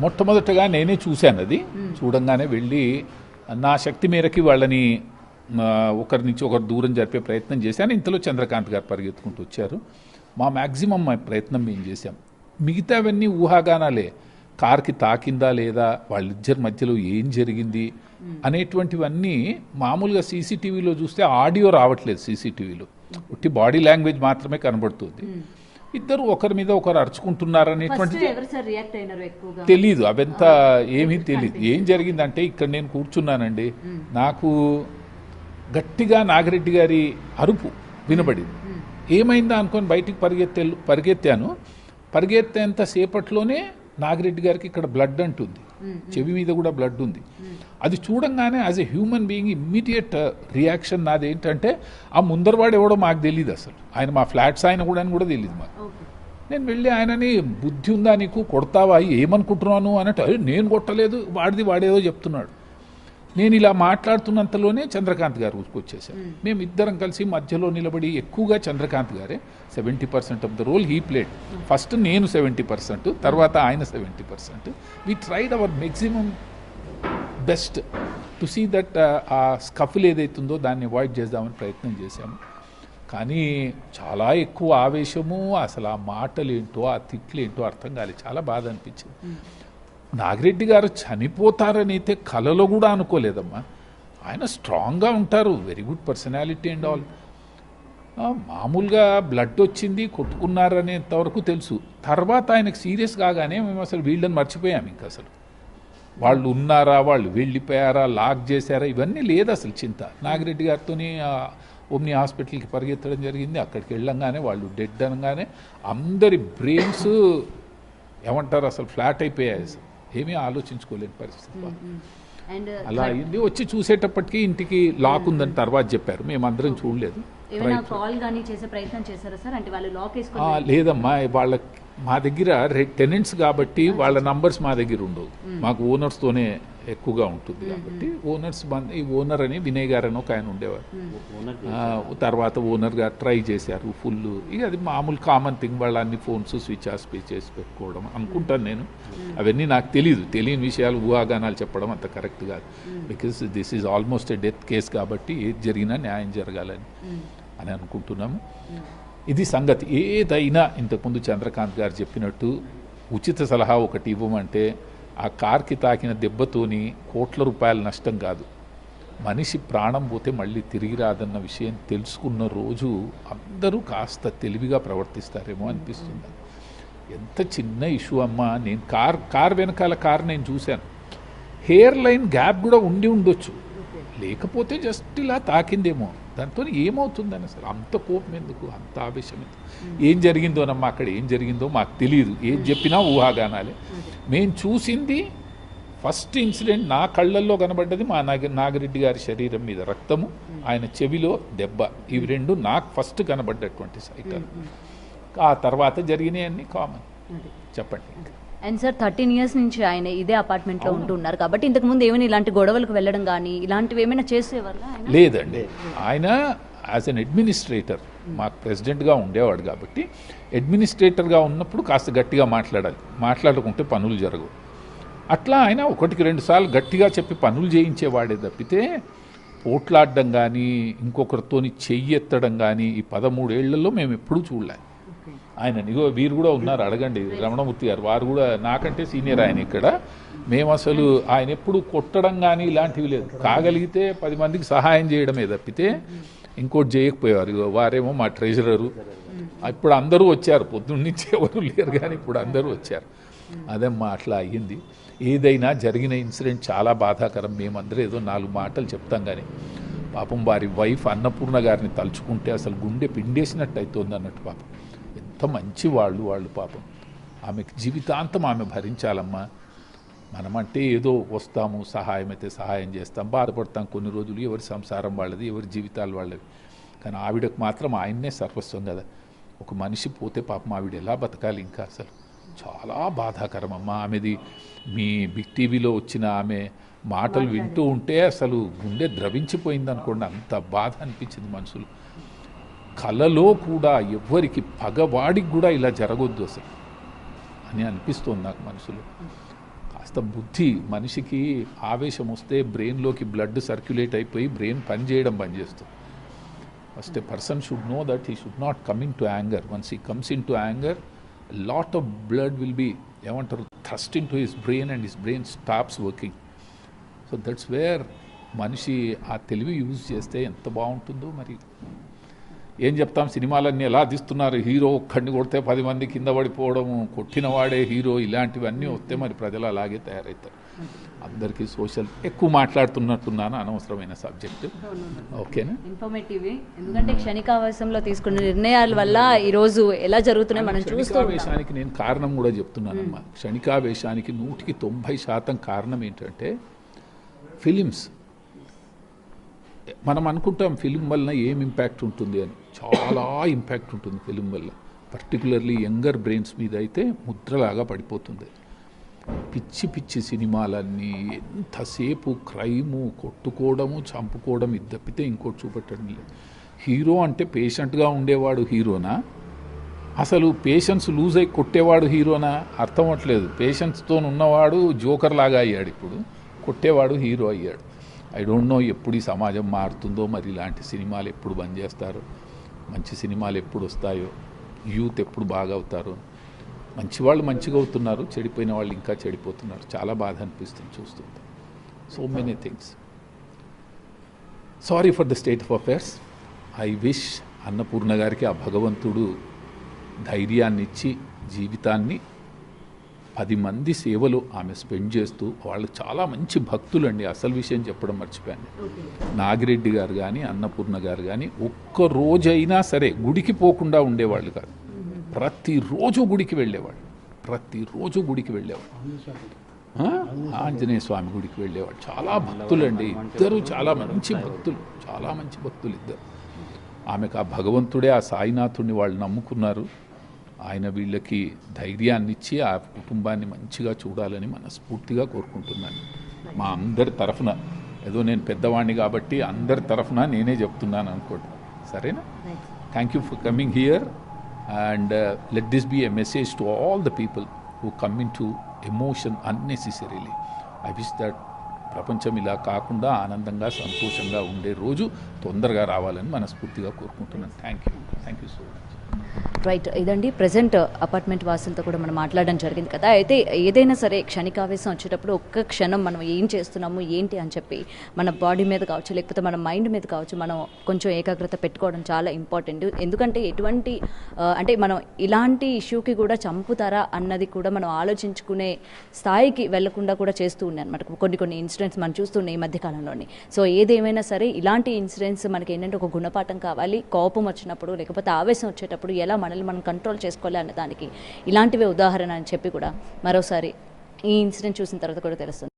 మొట్టమొదటగా నేనే చూశాను అది. చూడంగానే వెళ్ళి నా శక్తి మేరకి వాళ్ళని ఒకరి నుంచి ఒకరు దూరం జరిపే ప్రయత్నం చేశాను. ఇంతలో చంద్రకాంత్ గారు పరిగెత్తుకుంటూ వచ్చారు. మా మ్యాక్సిమం ప్రయత్నం మేము చేశాం. మిగతావన్నీ ఊహాగానాలే. కార్కి తాకిందా లేదా, వాళ్ళిద్దరి మధ్యలో ఏం జరిగింది అనేటువంటివన్నీ మామూలుగా సీసీటీవీలో చూస్తే ఆడియో రావట్లేదు. సీసీటీవీలో ఉట్టి బాడీ లాంగ్వేజ్ మాత్రమే కనబడుతుంది. ఇద్దరు ఒకరి మీద ఒకరు అరుచుకుంటున్నారనేటువంటిది తెలీదు. అవంతా ఏమీ తెలీదు. ఏం జరిగిందంటే ఇక్కడ నేను కూర్చున్నానండి, నాకు గట్టిగా నాగిరెడ్డి గారి అరుపు వినబడింది. ఏమైందా అనుకొని బయటికి పరిగెత్తాను. పరిగెత్తేంత సేపట్లోనే నాగిరెడ్డి గారికి ఇక్కడ బ్లడ్ అంటుంది, చెవి మీద కూడా బ్లడ్ ఉంది. అది చూడంగానే as a human being immediate reaction నాది ఏంటంటే, ఆ ముందరవాడు ఎవడో మాకు తెలియదు అసలు. ఆయన మా ఫ్లాట్స్ ఆయన కూడా అని కూడా తెలియదు మాకు. నేను వెళ్ళి ఆయనని, బుద్ధి ఉందా నీకు, కొడతావా, ఏమనుకుంటున్నాను అన్నట్టు, నేను కొట్టలేదు, వాడేదో చెప్తున్నాడు. నేను ఇలా మాట్లాడుతున్నంతలోనే చంద్రకాంత్ గారు వచ్చేసారు. మేము ఇద్దరం కలిసి మధ్యలో నిలబడి, ఎక్కువగా చంద్రకాంత్ గారే 70% of the role he played. First నేను 70%, తర్వాత ఆయన 70%. We tried our maximum best to see that uh scuffle ఏదైతుందో దాన్ని అవాయిడ్ చేద్దామని ప్రయత్నం చేశాము. కానీ చాలా ఎక్కువ ఆవేశము, అసలు ఆ మాటలు ఏంటో, ఆ తిట్లు ఏంటో అర్థం కాలేదు. చాలా బాధ అనిపించింది. నాగిరెడ్డి గారు చనిపోతారని అయితే కలలో కూడా అనుకోలేదమ్మా. ఆయన స్ట్రాంగ్గా ఉంటారు, very good personality and all. మామూలుగా బ్లడ్ వచ్చింది, కొట్టుకున్నారనేంత వరకు తెలుసు. తర్వాత ఆయనకు సీరియస్ కాగానే మేము అసలు వీళ్ళని మర్చిపోయాము. ఇంకా అసలు వాళ్ళు ఉన్నారా, వాళ్ళు వెళ్ళిపోయారా, లాక్ చేశారా, ఇవన్నీ లేదు అసలు చింత. నాగిరెడ్డి గారితో ఓమ్ని హాస్పిటల్కి పరిగెత్తడం జరిగింది. అక్కడికి వెళ్ళంగానే వాళ్ళు డెడ్ అనగానే అందరి బ్రెయిన్స్ ఏమంటారు అసలు ఫ్లాట్ అయిపోయాయి. అసలు ఏమీ ఆలోచించుకోలేని పరిస్థితి. అలా అయింది. వచ్చి చూసేటప్పటికి ఇంటికి లాక్ ఉందని తర్వాత చెప్పారు. మేమందరం చూడలేదు. లేదమ్మా, వాళ్ళ మా దగ్గర టెనెంట్స్ కాబట్టి వాళ్ళ నంబర్స్ మా దగ్గర ఉండవు. మాకు ఓనర్స్తోనే ఎక్కువగా ఉంటుంది కాబట్టి ఓనర్స్ ఈ ఓనర్ అని వినయ్ గారు అని ఒక ఆయన ఉండేవారు. తర్వాత ఓనర్ గారు ట్రై చేశారు ఫుల్. ఇక అది మామూలు కామన్ థింగ్. వాళ్ళ అన్ని ఫోన్స్ స్విచ్ ఆఫ్ చేసి పెట్టుకోవడం అనుకుంటాను నేను. అవన్నీ నాకు తెలియని విషయాలు ఊహాగానాలు చెప్పడం అంత కరెక్ట్ కాదు. Because this is almost a death case కాబట్టి ఏది జరిగినా న్యాయం జరగాలని అని అనుకుంటున్నాము. ఇది సంగతి. ఏదైనా ఇంతకుముందు చంద్రకాంత్ గారు చెప్పినట్టు ఉచిత సలహా ఒకటి ఇవ్వమంటే, ఆ కార్కి తాకిన దెబ్బతోని కోట్ల రూపాయల నష్టం కాదు, మనిషి ప్రాణం పోతే మళ్ళీ తిరిగి రాదన్న విషయం తెలుసుకున్న రోజు అందరూ కాస్త తెలివిగా ప్రవర్తిస్తారేమో అనిపిస్తుంది. ఎంత చిన్న ఇష్యూ అమ్మా. నేను కార్ వెనకాల కార్ నేను చూశాను. హెయిర్ లైన్ గ్యాప్ కూడా ఉండొచ్చు, లేకపోతే జస్ట్ ఇలా తాకిందేమో. దాంతో ఏమవుతుందని అసలు అంత కోపం ఎందుకు, అంత ఆవేశం ఎందుకు? ఏం జరిగిందోనమ్మా, అక్కడ ఏం జరిగిందో మాకు తెలియదు. ఏం చెప్పినా ఊహాగానాలే. మేము చూసింది ఫస్ట్ ఇన్సిడెంట్, నా కళ్ళల్లో కనబడ్డది మా నాగిరెడ్డి గారి శరీరం మీద రక్తము, ఆయన చెవిలో దెబ్బ. ఇవి రెండు నాకు ఫస్ట్ కనబడ్డటువంటి సైకిల్. ఆ తర్వాత జరిగినాయి అన్నీ కామన్. చెప్పండి. అండ్ సార్ 13 years నుంచి ఆయన ఇదే అపార్ట్మెంట్లో ఉంటున్నారు కాబట్టి ఇంతకుముందు ఏమైనా ఇలాంటి గొడవలకు వెళ్ళడం కానీ ఇలాంటివి ఏమైనా చేసేవారు? లేదండి. ఆయన యాజ్ అన్ అడ్మినిస్ట్రేటర్ మాకు ప్రెసిడెంట్గా ఉండేవాడు కాబట్టి, అడ్మినిస్ట్రేటర్గా ఉన్నప్పుడు కాస్త గట్టిగా మాట్లాడకుంటే పనులు జరగవు. అట్లా ఆయన 1-2 సార్లు గట్టిగా చెప్పి పనులు చేయించేవాడే తప్పితే పోట్లాడడం కానీ ఇంకొకరితోని చెయ్యెత్తడం కానీ ఈ 13 ఏళ్లలో మేము ఎప్పుడూ చూడలేదు. ఆయన వీరు కూడా ఉన్నారు, అడగండి, రమణమూర్తి గారు. వారు కూడా నాకంటే సీనియర్ ఆయన ఇక్కడ. మేము అసలు ఆయన ఎప్పుడు కొట్టడం కానీ ఇలాంటివి లేదు. కాగలిగితే 10 మందికి సహాయం చేయడమే తప్పితే ఇంకోటి చేయకపోయేవారు. వారేమో మా ట్రెజరరు. ఇప్పుడు అందరూ వచ్చారు, పొద్దున్న నుంచి ఎవరు లేరు కానీ ఇప్పుడు అందరూ వచ్చారు. అదేమ్మా అట్లా అయ్యింది. ఏదైనా జరిగిన ఇన్సిడెంట్ చాలా బాధాకరం. మేమందరూ ఏదో 4 మాటలు చెప్తాం కానీ పాపం వారి వైఫ్ అన్నపూర్ణ గారిని తలుచుకుంటే అసలు గుండె పిండేసినట్టు అవుతుంది అన్నట్టు. పాపం ఎంత మంచి వాళ్ళు పాపం. ఆమెకు జీవితాంతం ఆమె భరించాలమ్మా. మనమంటే ఏదో వస్తాము, సహాయం అయితే సహాయం చేస్తాం, బాధపడతాం కొన్ని రోజులు. ఎవరి సంసారం వాళ్ళది, ఎవరి జీవితాలు వాళ్ళవి. కానీ ఆవిడకు మాత్రం ఆయన్నే సర్వస్వం కదా. ఒక మనిషి పోతే పాపం ఆవిడ ఎలా బతకాలి? ఇంకా అసలు చాలా బాధాకరం అమ్మా. ఆమెది మీ బిగ్ టీవీలో వచ్చిన ఆమె మాటలు వింటూ ఉంటే అసలు గుండె ద్రవించిపోయింది అనుకోండి. అంత బాధ అనిపించింది మనసులో. కలలో కూడా ఎవ్వరికి, పగవాడికి కూడా ఇలా జరగొద్దు అసలు. అని అనిపిస్తుంది నాకు మనసులో. కాస్త బుద్ధి, మనిషికి ఆవేశం వస్తే బ్రెయిన్లోకి బ్లడ్ సర్క్యులేట్ అయిపోయి బ్రెయిన్ పనిచేయడం బంద్ చేస్తుంది. First a person should know that he should not come in to anger. Once he comes in to anger, lot of blood will be ఏమంటారు thrust in to his brain and his brain stops working. So that's where మనిషి ఆ తెలివి use చేస్తే ఎంత బాగుంటుందో. మరి ఏం చెప్తాం, సినిమాలన్నీ ఎలా తీస్తున్నారు, హీరో ఒక్కడిని కొడితే 10 మంది కింద పడిపోవడము, కొట్టిన వాడే హీరో, ఇలాంటివన్నీ వస్తే మరి ప్రజలు అలాగే తయారవుతారు. అందరికీ సోషల్ ఎక్కువ మాట్లాడుతున్నట్టున్నాను, అనవసరమైన సబ్జెక్టు. ఓకేనా? ఇన్ఫర్మేటివ్. ఎందుకంటే క్షణికావేశంలో తీసుకున్న నిర్ణయాల వల్ల ఈరోజు ఎలా జరుగుతున్నాయి మనం చూస్తూ. క్షణికావేశానికి నేను కారణం కూడా చెప్తున్నానమ్మా. క్షణికావేశానికి 100% కారణం ఏంటంటే ఫిలిమ్స్. మనం అనుకుంటాం ఫిలిం వలన ఏం ఇంపాక్ట్ ఉంటుంది అని. చాలా ఇంపాక్ట్ ఉంటుంది ఫిలిం వల్ల. పర్టికులర్లీ యంగర్ బ్రెయిన్స్ మీద అయితే ముద్రలాగా పడిపోతుంది. పిచ్చి పిచ్చి సినిమాలన్నీ ఎంతసేపు క్రైము, కొట్టుకోవడము, చంపుకోవడం, ఇది తప్పితే ఇంకోటి చూపెట్టడం లేదు. హీరో అంటే పేషెంట్గా ఉండేవాడు హీరోనా, అసలు పేషెన్స్ లూజ్ అయి కొట్టేవాడు హీరోనా అర్థం అవ్వట్లేదు. పేషెన్స్తో ఉన్నవాడు జోకర్ లాగా అయ్యాడు, ఇప్పుడు కొట్టేవాడు హీరో అయ్యాడు. ఐ డోంట్ నో ఎప్పుడు ఈ సమాజం మారుతుందో, మరి ఇలాంటి సినిమాలు ఎప్పుడు బంద్ చేస్తారో, మంచి సినిమాలు ఎప్పుడు వస్తాయో, యూత్ ఎప్పుడు బాగా అవుతారో. మంచి వాళ్ళు మంచిగా అవుతున్నారు, చెడిపోయిన వాళ్ళు ఇంకా చెడిపోతున్నారు. చాలా బాధ అనిపిస్తుంది చూస్తుంటే. So many things. Sorry for the state of affairs. I wish Annapurna గారికి ఆ భగవంతుడు ధైర్యాన్ని ఇచ్చి జీవితాన్ని 10 మంది సేవలు ఆమె స్పెండ్ చేస్తూ, వాళ్ళు చాలా మంచి భక్తులండి. అసలు విషయం చెప్పడం మర్చిపోయాను. నాగిరెడ్డి గారు కానీ అన్నపూర్ణ గారు కానీ ఒక్క రోజైనా సరే గుడికి పోకుండా ఉండేవాళ్ళు కాదు. ప్రతిరోజు గుడికి వెళ్ళేవాడు, ప్రతిరోజు గుడికి వెళ్ళేవాడు. ఆంజనేయ స్వామి గుడికి వెళ్ళేవాడు. చాలా భక్తులండి ఇద్దరు, చాలా మంచి భక్తులు, చాలా మంచి భక్తులు ఇద్దరు. ఆమెకు ఆ భగవంతుడే, ఆ సాయినాథుడిని వాళ్ళు నమ్ముకున్నారు. ఆయన వీళ్ళకి ధైర్యాన్ని ఇచ్చి ఆ కుటుంబాన్ని మంచిగా చూడాలని మనస్ఫూర్తిగా కోరుకుంటున్నాను. మా అందరి తరఫున, ఏదో నేను పెద్దవాడిని కాబట్టి అందరి తరఫున నేనే చెప్తున్నాను అనుకోండి, సరేనా? Thank you for coming here and let this be a message to all the people who come in to emotion unnecessarily. I wish that ప్రపంచం ఇలా కాకుండా ఆనందంగా సంతోషంగా ఉండే రోజు తొందరగా రావాలని మనస్ఫూర్తిగా కోరుకుంటున్నాను. Thank you so much. Right, ఇదండి ప్రజెంట్ అపార్ట్మెంట్ వాసులతో కూడా మనం మాట్లాడడం జరిగింది కదా. అయితే ఏదైనా సరే క్షణికావేశం వచ్చేటప్పుడు ఒక్క క్షణం మనం ఏం చేస్తున్నాము ఏంటి అని చెప్పి మన బాడీ మీద కావచ్చు, లేకపోతే మన మైండ్ మీద కావచ్చు, మనం కొంచెం ఏకాగ్రత పెట్టుకోవడం చాలా ఇంపార్టెంట్. ఎందుకంటే ఎటువంటి అంటే మనం ఇలాంటి ఇష్యూకి కూడా చంపుతారా అన్నది కూడా మనం ఆలోచించుకునే స్థాయికి వెళ్లకుండా కూడా చేస్తూ ఉన్నాయి అనమాట కొన్ని ఇన్సిడెంట్స్ మనం చూస్తున్నాయి ఈ మధ్యకాలంలోని. సో ఏదేమైనా సరే ఇలాంటి ఇన్సిడెంట్స్ మనకి ఏంటంటే ఒక గుణపాఠం కావాలి. కోపం వచ్చినప్పుడు లేకపోతే ఆవేశం వచ్చేటప్పుడు ఎలా మనల్ని మనం కంట్రోల్ చేసుకోవాలి అనే దానికి ఇలాంటివే ఉదాహరణ అని చెప్పి కూడా మరోసారి ఈ ఇన్సిడెంట్ చూసిన తర్వాత కూడా తెలుస్తుంది.